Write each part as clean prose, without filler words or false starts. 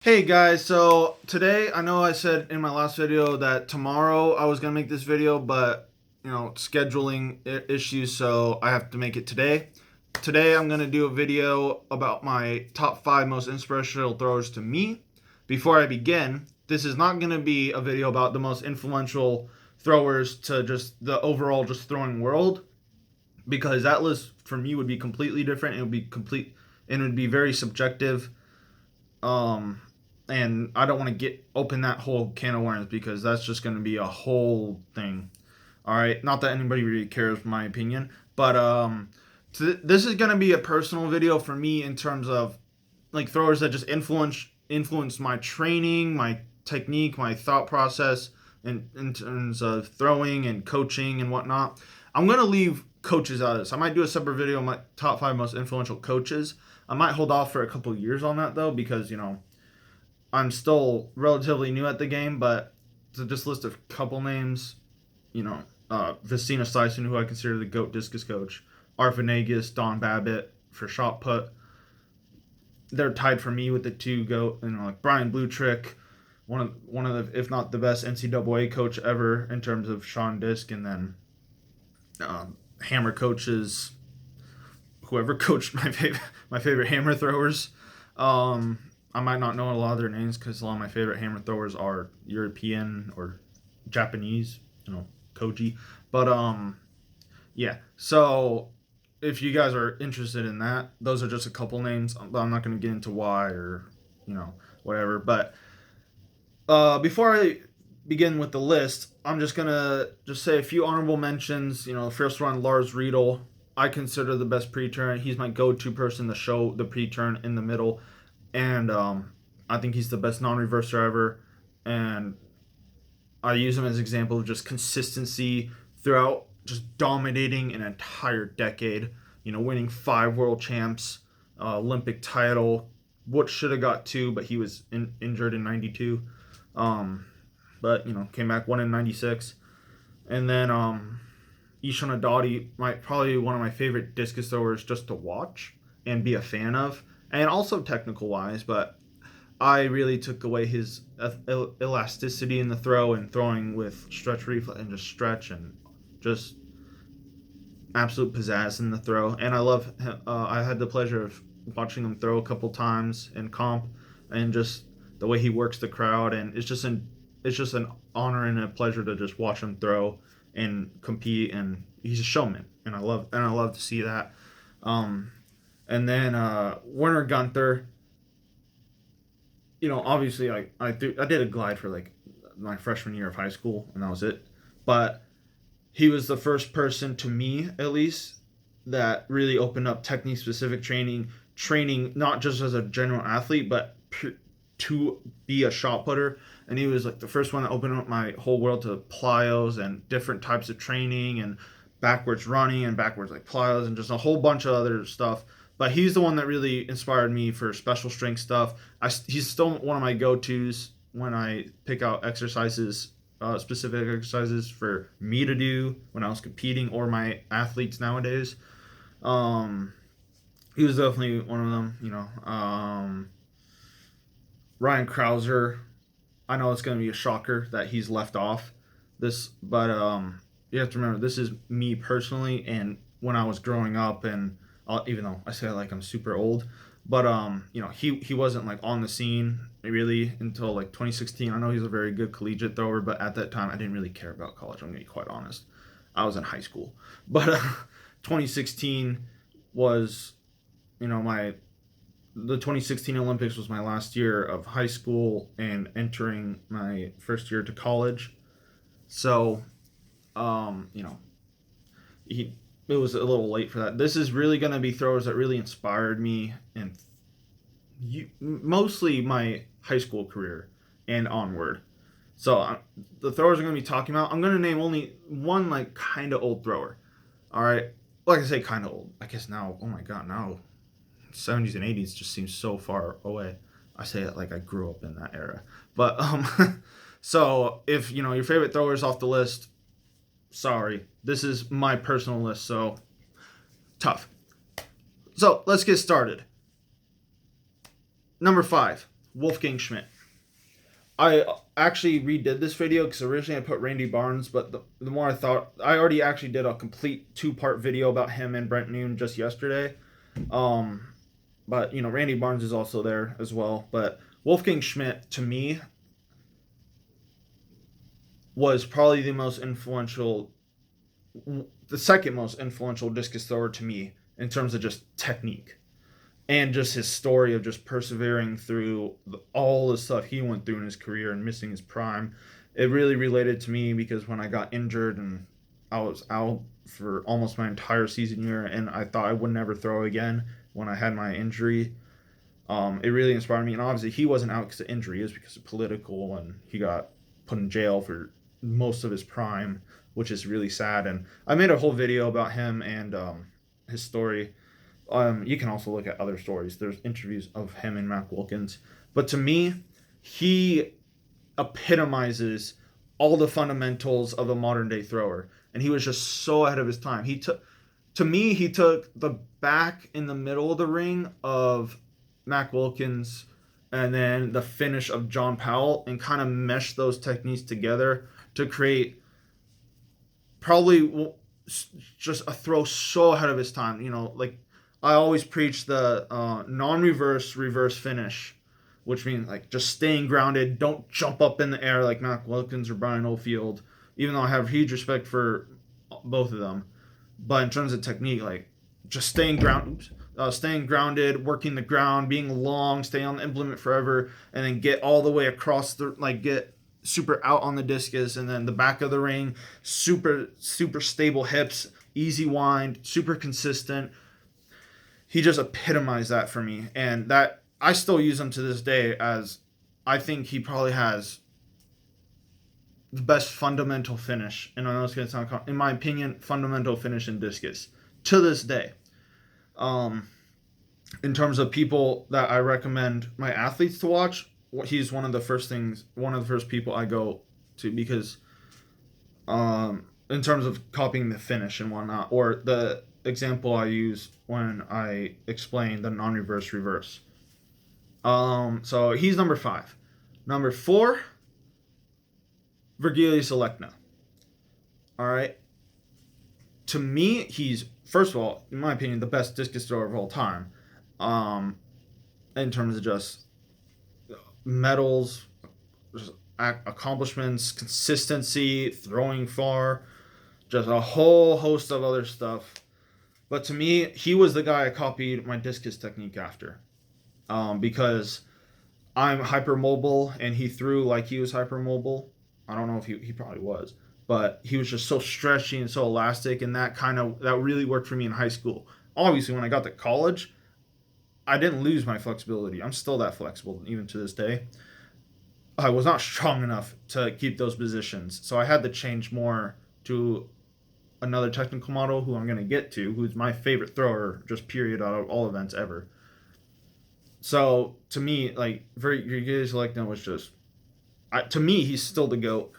Hey guys, so today I know I said in my last video that tomorrow I was gonna make this video, but scheduling issues, so I have to make it today. Today I'm gonna do a video about my top 5 most inspirational throwers to me. Before I begin, this is not gonna be a video about the most influential throwers to just the overall just throwing world, because that list for me would be completely different. It would be complete and it would be very subjective. Um, and I don't want to open that whole can of worms because that's just going to be a whole thing. All right, not that anybody really cares, my opinion, but this is going to be a personal video for me in terms of like throwers that just influence my training, my technique, my thought process, in terms of throwing and coaching and whatnot. I'm gonna leave coaches out of this. I might do a separate video on my top 5 most influential coaches. I might hold off for a couple years on that though, because I'm still relatively new at the game. But to just list a couple names, Vestina Sison, who I consider the GOAT discus coach, Art Venegas, Don Babbitt for shot put. They're tied for me with the two GOAT, like Brian Bluetrick, one of the, if not the best NCAA coach ever in terms of Sean Disc, and then hammer coaches, whoever coached my favorite hammer throwers. I might not know a lot of their names because a lot of my favorite hammer throwers are European or Japanese, Koji. But yeah. So if you guys are interested in that, those are just a couple names. I'm not going to get into why or whatever. But before I begin with the list, I'm just gonna say a few honorable mentions. The first one, Lars Riedel. I consider the best pre-turn. He's my go-to person to show the pre-turn in the middle, and I think he's the best non-reverser ever. And I use him as an example of just consistency throughout, just dominating an entire decade. Winning 5 world champs, Olympic title. What should have got 2, but he was injured in '92. But came back, won in '96, and then Ishon Adati, probably one of my favorite discus throwers just to watch and be a fan of, and also technical wise. But I really took away his elasticity in the throw and throwing with stretch reflex and just stretch and just absolute pizzazz in the throw. And I love. I had the pleasure of watching him throw a couple times in comp, and just the way he works the crowd, and it's just an honor and a pleasure to just watch him throw and compete, and he's a showman, and I love to see that. And then Werner Gunther. Obviously I did a glide for like my freshman year of high school, and that was it. But he was the first person, to me at least, that really opened up technique specific training not just as a general athlete, but to be a shot putter. And he was like the first one that opened up my whole world to plyos and different types of training and backwards running and backwards like plyos and just a whole bunch of other stuff. But he's the one that really inspired me for special strength stuff. He's still one of my go-tos when I pick out exercises, specific exercises for me to do when I was competing, or my athletes nowadays. He was definitely one of them. Ryan Krauser. I know it's going to be a shocker that he's left off this, but you have to remember, this is me personally, and when I was growing up, and even though I say like I'm super old, but he wasn't like on the scene really until like 2016. I know he's a very good collegiate thrower, but at that time I didn't really care about college. I'm gonna be quite honest. I was in high school, but 2016 was my the 2016 Olympics was my last year of high school and entering my first year to college. So, it was a little late for that. This is really going to be throwers that really inspired me, and mostly my high school career and onward. So the throwers I'm going to be talking about, I'm going to name only one like kind of old thrower. All right, like I say, kind of old. I guess now, oh my god, now 70s and 80s just seems so far away. I say it like I grew up in that era. But so if your favorite throwers off the list, sorry, this is my personal list, so tough. So let's get started. Number 5, Wolfgang Schmidt. I actually redid this video because originally I put Randy Barnes, but the more I thought, I already actually did a complete 2-part video about him and Brent Noon just yesterday. But you know, Randy Barnes is also there as well. But Wolfgang Schmidt, to me, was probably the second most influential discus thrower to me in terms of just technique and just his story of just persevering through all the stuff he went through in his career and missing his prime. It really related to me because when I got injured and I was out for almost my entire season year and I thought I would never throw again when I had my injury, it really inspired me. And obviously he wasn't out because of injury, it was because of political, and he got put in jail for most of his prime, which is really sad. And I made a whole video about him and his story. You can also look at other stories. There's interviews of him and Mac Wilkins. But to me, he epitomizes all the fundamentals of a modern day thrower. And he was just so ahead of his time. He took the back in the middle of the ring of Mac Wilkins and then the finish of John Powell and kind of meshed those techniques together to create probably just a throw so ahead of his time. You know, like I always preach the non-reverse reverse finish, which means like just staying grounded. Don't jump up in the air like Mac Wilkins or Brian Oldfield, even though I have huge respect for both of them. But in terms of technique, like just staying grounded, working the ground, being long, stay on the implement forever, and then get all the way across get super out on the discus, and then the back of the ring, super stable hips, easy wind, super consistent. He just epitomized that for me, and that I still use him to this day, as I think he probably has the best fundamental finish, and I know it's going to sound, in my opinion, fundamental finish in discus to this day. In terms of people that I recommend my athletes to watch, he's one of the first people I go to, because in terms of copying the finish and whatnot, or the example I use when I explain the non-reverse reverse. So he's number 5. Number 4, Virgilius Alekna. All right. To me, he's, first of all, in my opinion, the best discus thrower of all time. In terms of just medals, accomplishments, consistency, throwing far, just a whole host of other stuff. But to me, he was the guy I copied my discus technique after, because I'm hypermobile and he threw like he was hypermobile. I don't know if he probably was, but he was just so stretchy and so elastic, and that really worked for me in high school. Obviously, when I got to college, I didn't lose my flexibility. I'm still that flexible even to this day. I was not strong enough to keep those positions, so I had to change more to another technical model who I'm going to get to, who's my favorite thrower, just period, out of all events ever. So to me, like, Virgilius Alekna was just, to me, he's still the GOAT,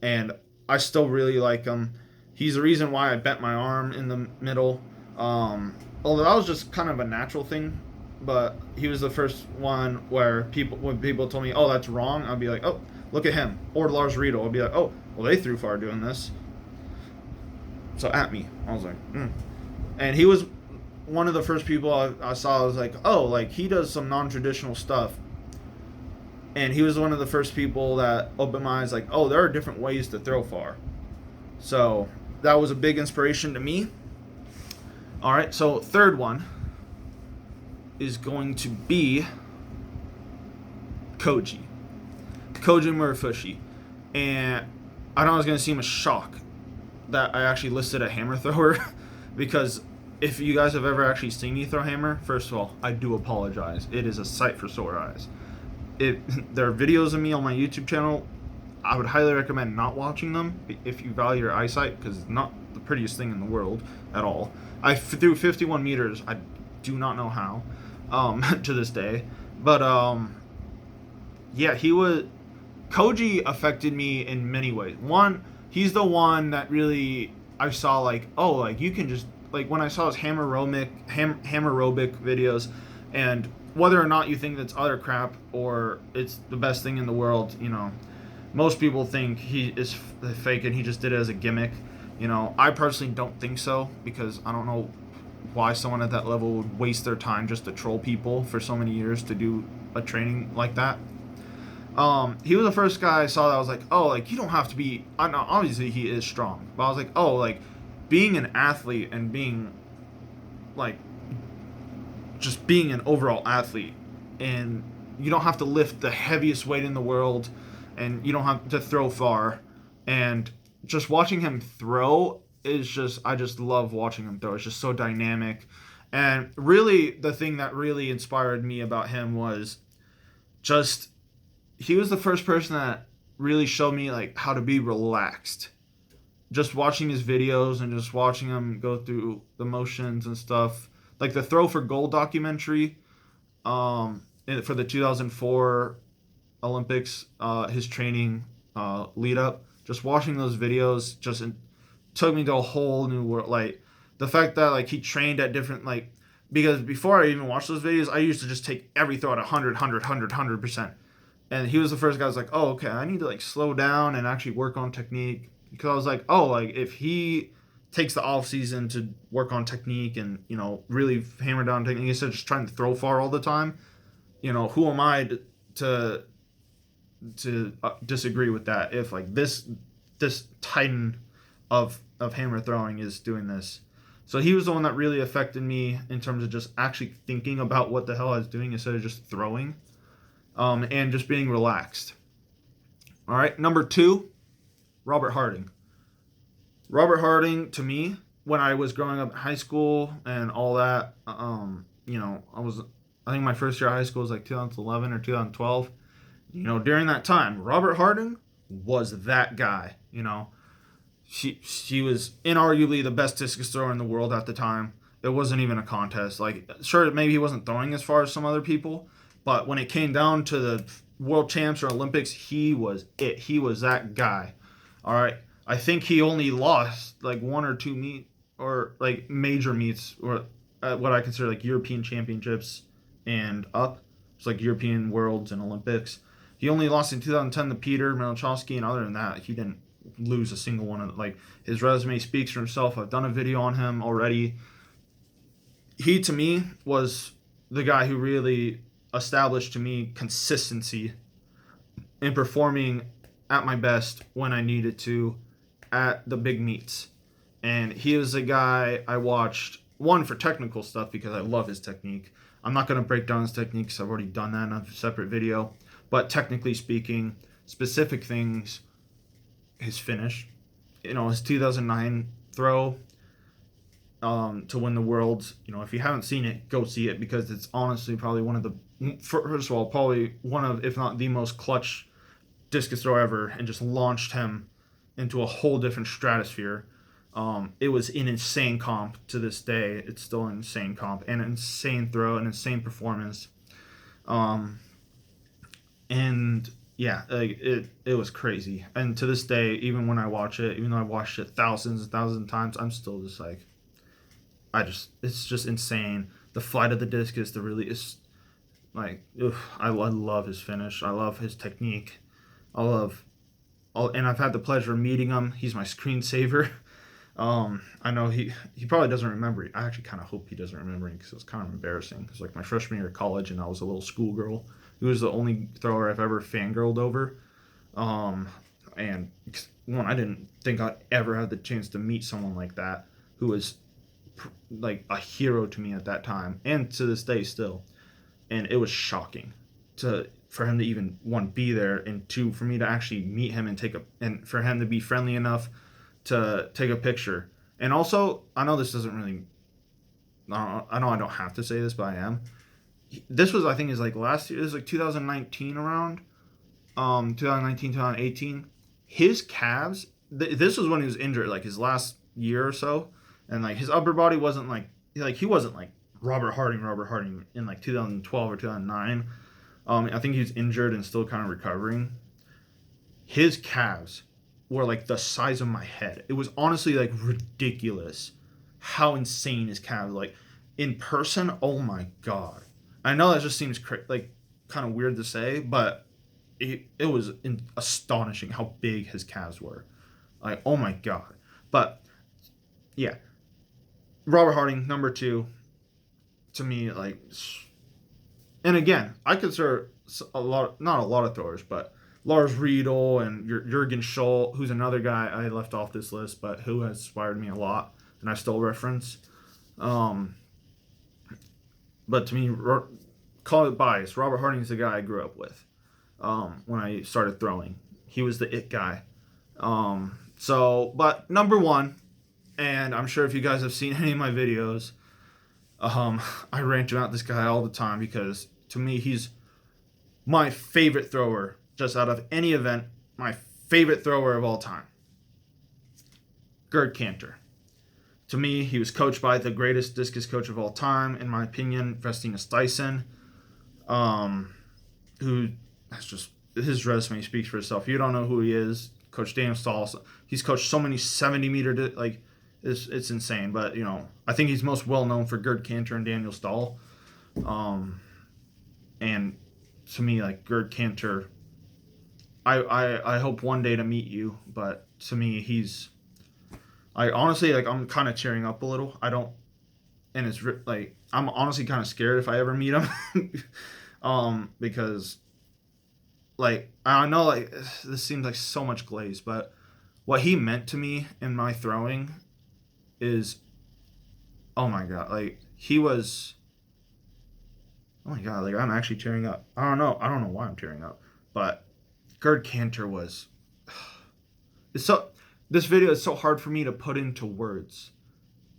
and I still really like him. He's the reason why I bent my arm in the middle. Although that was just kind of a natural thing, but he was the first one where when people told me, oh, that's wrong, I'd be like, oh, look at him. Or Lars Riedel, I'd be like, oh, well, they threw far doing this. So at me, I was like, And he was one of the first people I saw. I was like, oh, like he does some non-traditional stuff. And he was one of the first people that opened my eyes, like, oh, there are different ways to throw far. So that was a big inspiration to me. All right, so third one is going to be Koji Murafushi. And I know it's going to seem a shock that I actually listed a hammer thrower, because if you guys have ever actually seen me throw hammer, first of all, I do apologize. It is a sight for sore eyes. There are videos of me on my YouTube channel. I would highly recommend not watching them if you value your eyesight, because it's not the prettiest thing in the world at all. I threw 51 meters. I do not know how, to this day. But yeah, Koji affected me in many ways. One, he's the one that really I saw, like, oh, like you can just, like when I saw his hammer aerobic videos, and whether or not you think that's utter crap or it's the best thing in the world, most people think he is fake and he just did it as a gimmick. I personally don't think so, because I don't know why someone at that level would waste their time just to troll people for so many years to do a training like that. He was the first guy I saw that I was like, oh, like, you don't have to be. Obviously, he is strong, but I was like, oh, like, being an athlete and being like just being an overall athlete, and you don't have to lift the heaviest weight in the world, and you don't have to throw far, and just watching him throw is just, I just love watching him throw. It's just so dynamic. And really, the thing that really inspired me about him was just, he was the first person that really showed me like how to be relaxed. Just watching his videos and just watching him go through the motions and stuff, like the Throw for Gold documentary, for the 2004 Olympics, his training lead up. Just watching those videos just took me to a whole new world. Like the fact that like he trained at different, like, because before I even watched those videos, I used to just take every throw at 100%. And he was the first guy I was like, oh, okay, I need to like slow down and actually work on technique. Because I was like, oh, like if he takes the off season to work on technique and, really hammer down technique instead of just trying to throw far all the time, who am I to disagree with that? If like this titan of hammer throwing is doing this. So he was the one that really affected me in terms of just actually thinking about what the hell I was doing instead of just throwing, and just being relaxed. All right, number 2, Robert Harding. Robert Harding, to me, when I was growing up in high school and all that, I think my first year of high school was like 2011 or 2012. During that time, Robert Harding was that guy. She was inarguably the best discus thrower in the world at the time. It wasn't even a contest. Like, sure, maybe he wasn't throwing as far as some other people, but when it came down to the world champs or Olympics, he was it. He was that guy. All right. I think he only lost like 1 or 2 meet or like major meets, or what I consider like European championships and up. It's like European Worlds and Olympics. He only lost in 2010 to Peter Malachowski, and other than that, he didn't lose a single one of, like, his resume speaks for himself. I've done a video on him already. He, to me, was the guy who really established to me consistency in performing at my best when I needed to at the big meets. And he is a guy I watched, one, for technical stuff because I love his technique. I'm not going to break down his technique because I've already done that in a separate video. But technically speaking, specific things, his finish, his 2009 throw to win the Worlds. If you haven't seen it, go see it, because it's honestly probably one of the, first of all, probably one of, if not the most clutch discus throw ever, and just launched him into a whole different stratosphere. It was an insane comp to this day. It's still an insane comp, and an insane throw, an insane performance. And yeah, like it was crazy. And to this day, even when I watch it, even though I watched it thousands and thousands of times, I'm still just like, it's just insane. The flight of the discus, the really is like, I love his finish. I love his technique. And I've had the pleasure of meeting him. He's my screensaver. I know he probably doesn't remember it. I actually kind of hope he doesn't remember it, because it was kind of embarrassing. It was like my freshman year of college, and I was a little schoolgirl. He was the only thrower I've ever fangirled over. And one, I didn't think I'd ever have the chance to meet someone like that, who was like a hero to me at that time, and to this day still. And it was shocking for him to even, one, be there, and two, for me to actually meet him and for him to be friendly enough to take a picture. And also, I know this doesn't really, I know I don't have to say this, but I am. This was, I think, is like last year. This was like 2019 around, 2019, 2018. His calves. This was when he was injured, like his last year or so, and like his upper body wasn't like he wasn't like Robert Harding in like 2012 or 2009. I think he was injured and still kind of recovering. His calves were like the size of my head. It was honestly like ridiculous how insane his calves, like in person. Oh my God. I know that just seems like kind of weird to say, but it was astonishing how big his calves were. Like, oh my god. But yeah, Robert Harding, number two, to me, like, and again, I consider not a lot of throwers, but Lars Riedel and Jurgen Scholl, who's another guy I left off this list, but who has inspired me a lot, and I still reference. Um, but to me, call it bias. Robert Harding's the guy I grew up with when I started throwing. He was the it guy. But number one, and I'm sure if you guys have seen any of my videos, I rant about this guy all the time because to me he's my favorite thrower, just out of any event, my favorite thrower of all time. Gerd Kanter. To me, he was coached by the greatest discus coach of all time, in my opinion, Festina Stuyson, who has just, his resume speaks for itself. If you don't know who he is, Coach Daniel Stahl, he's coached so many 70-meter, it's insane. But, I think he's most well known for Gerd Kanter and Daniel Stahl. And to me, like, Gerd Kanter, I hope one day to meet you, but to me, I honestly, like, I'm kind of cheering up a little. I don't, and it's like, I'm honestly kind of scared if I ever meet him. Because, like, I know, like, this seems like so much glaze, but what he meant to me in my throwing is, oh my god, like, he was, oh my god, like, I'm actually tearing up. I don't know why I'm tearing up, but Gerd Kanter was, this video is so hard for me to put into words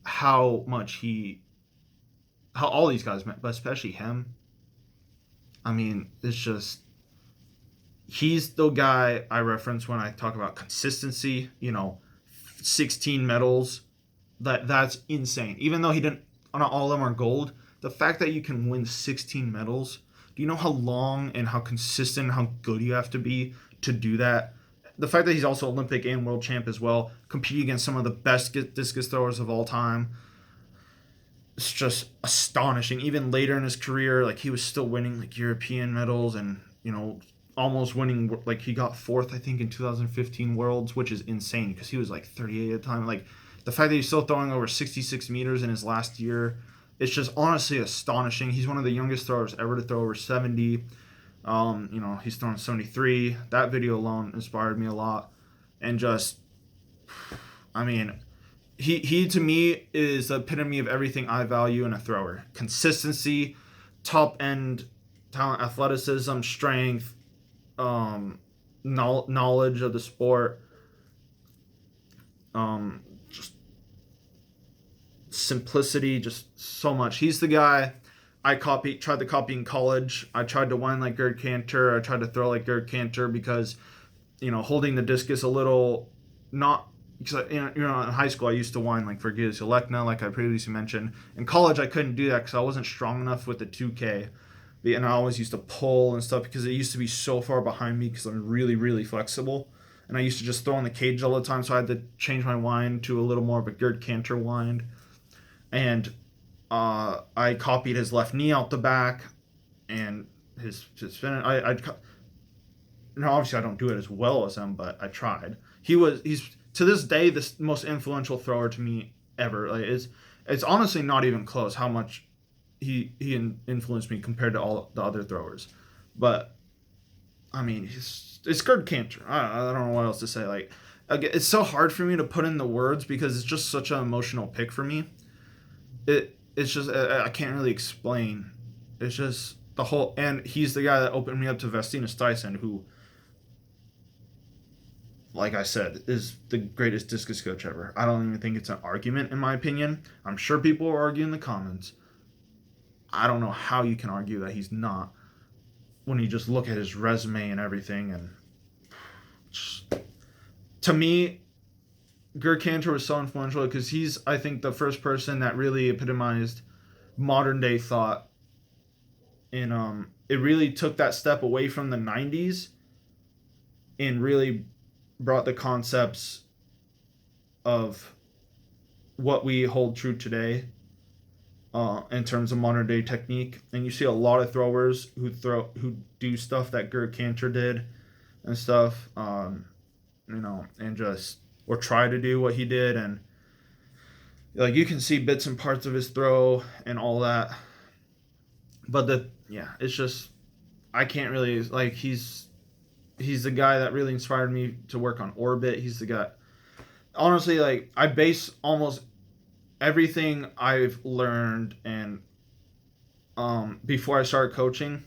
how all these guys meant, but especially him. I mean, it's just, he's the guy I reference when I talk about consistency, 16 medals. That's insane. Even though he didn't, not all of them are gold, the fact that you can win 16 medals, do you know how long and how consistent, how good you have to be to do that? The fact that he's also Olympic and world champ as well, competing against some of the best discus throwers of all time, it's just astonishing. Even later in his career, like, he was still winning, like, European medals and, almost winning, like, he got fourth, I think, in 2015 Worlds, which is insane because he was like 38 at the time. Like, the fact that he's still throwing over 66 meters in his last year, it's just honestly astonishing. He's one of the youngest throwers ever to throw over 70. He's thrown 73. That video alone inspired me a lot. And just, I mean, he to me is the epitome of everything I value in a thrower. Consistency, top end talent, athleticism, strength, knowledge of the sport, just simplicity, just so much. He's the guy I tried to copy in college. I tried to whine like Gerd Kanter. I tried to throw like Gerd Kanter because, holding the discus a little, not because in high school I used to whine like for Gilles Alekna, like I previously mentioned. In college I couldn't do that because I wasn't strong enough with the 2K, and I always used to pull and stuff because it used to be so far behind me because I'm really, really flexible, and I used to just throw in the cage all the time, so I had to change my wind to a little more of a Gerd Kanter wind, and I copied his left knee out the back and his finish. Now obviously I don't do it as well as him, but I tried. He's to this day the most influential thrower to me ever. Like, it's honestly not even close how much he influenced me compared to all the other throwers. But I mean, it's Gerd Kanter. I don't know what else to say. Like, it's so hard for me to put in the words because it's just such an emotional pick for me. It's just, I can't really explain. It's just the whole, and he's the guy that opened me up to Festina Stuyson, who, like I said, is the greatest discus coach ever. I don't even think it's an argument, in my opinion. I'm sure people will argue in the comments. I don't know how you can argue that he's not when you just look at his resume and everything. And just, to me, Gerd Kanter was so influential because he's, I think, the first person that really epitomized modern day thought. And it really took that step away from the 90s and really brought the concepts of what we hold true today in terms of modern day technique. And you see a lot of throwers who do stuff that Gerd Kanter did and stuff, and just or try to do what he did, and like you can see bits and parts of his throw and all that. But it's just I can't really like he's the guy that really inspired me to work on orbit. He's the guy. Honestly, like I base almost everything I've learned and before I started coaching,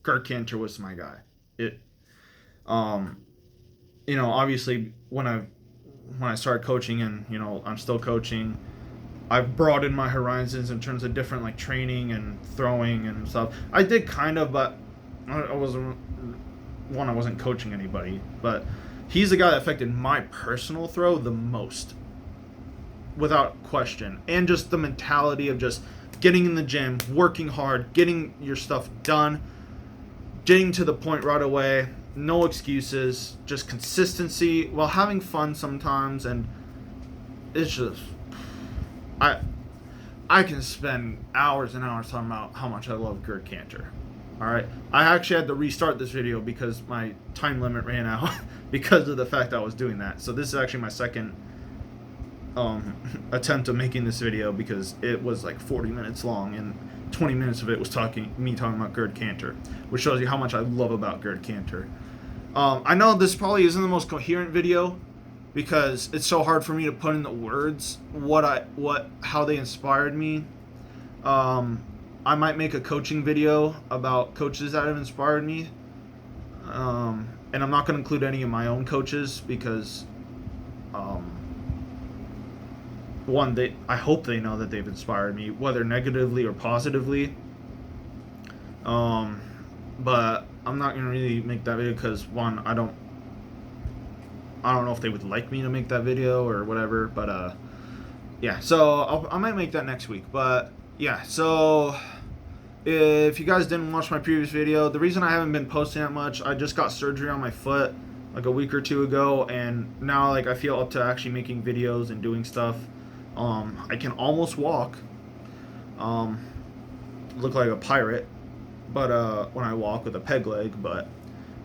Gerd Kanter was my guy. It obviously when I started coaching and I'm still coaching, I've broadened my horizons in terms of different like training and throwing and stuff. I did kind of, but I wasn't coaching anybody, but he's the guy that affected my personal throw the most, without question. And just the mentality of just getting in the gym, working hard, getting your stuff done, getting to the point right away, no excuses, just consistency while having fun sometimes. And it's just I can spend hours and hours talking about how much I love Gerd Kanter. All right, I actually had to restart this video because my time limit ran out because of the fact I was doing that. So this is actually my second attempt at making this video because it was like 40 minutes long and 20 minutes of it was me talking about Gerd Kanter, which shows you how much I love about Gerd Kanter. I know this probably isn't the most coherent video because it's so hard for me to put in the words how they inspired me. I might make a coaching video about coaches that have inspired me, and I'm not going to include any of my own coaches because I hope they know that they've inspired me, whether negatively or positively. But I'm not gonna really make that video because one, I don't know if they would like me to make that video or whatever. But yeah, so I might make that next week. But yeah, so if you guys didn't watch my previous video, the reason I haven't been posting that much, I just got surgery on my foot like a week or two ago, and now like I feel up to actually making videos and doing stuff. I can almost walk. Look like a pirate, but when I walk with a peg leg, but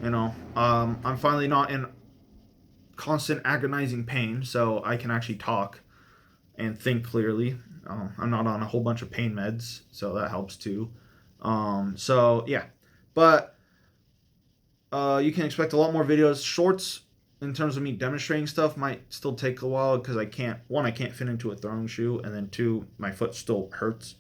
I'm finally not in constant agonizing pain, so I can actually talk and think clearly. I'm not on a whole bunch of pain meds, so that helps too. So yeah, but you can expect a lot more videos. Shorts in terms of me demonstrating stuff might still take a while because I can't fit into a throwing shoe, and then two, my foot still hurts,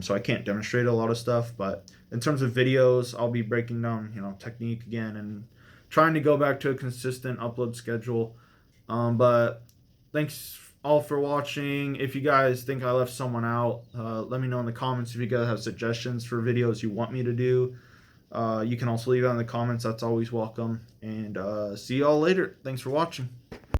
so I can't demonstrate a lot of stuff. But in terms of videos, I'll be breaking down technique again and trying to go back to a consistent upload schedule. But thanks all for watching. If you guys think I left someone out, let me know in the comments. If you guys have suggestions for videos you want me to do, you can also leave it in the comments. That's always welcome. And see y'all later. Thanks for watching.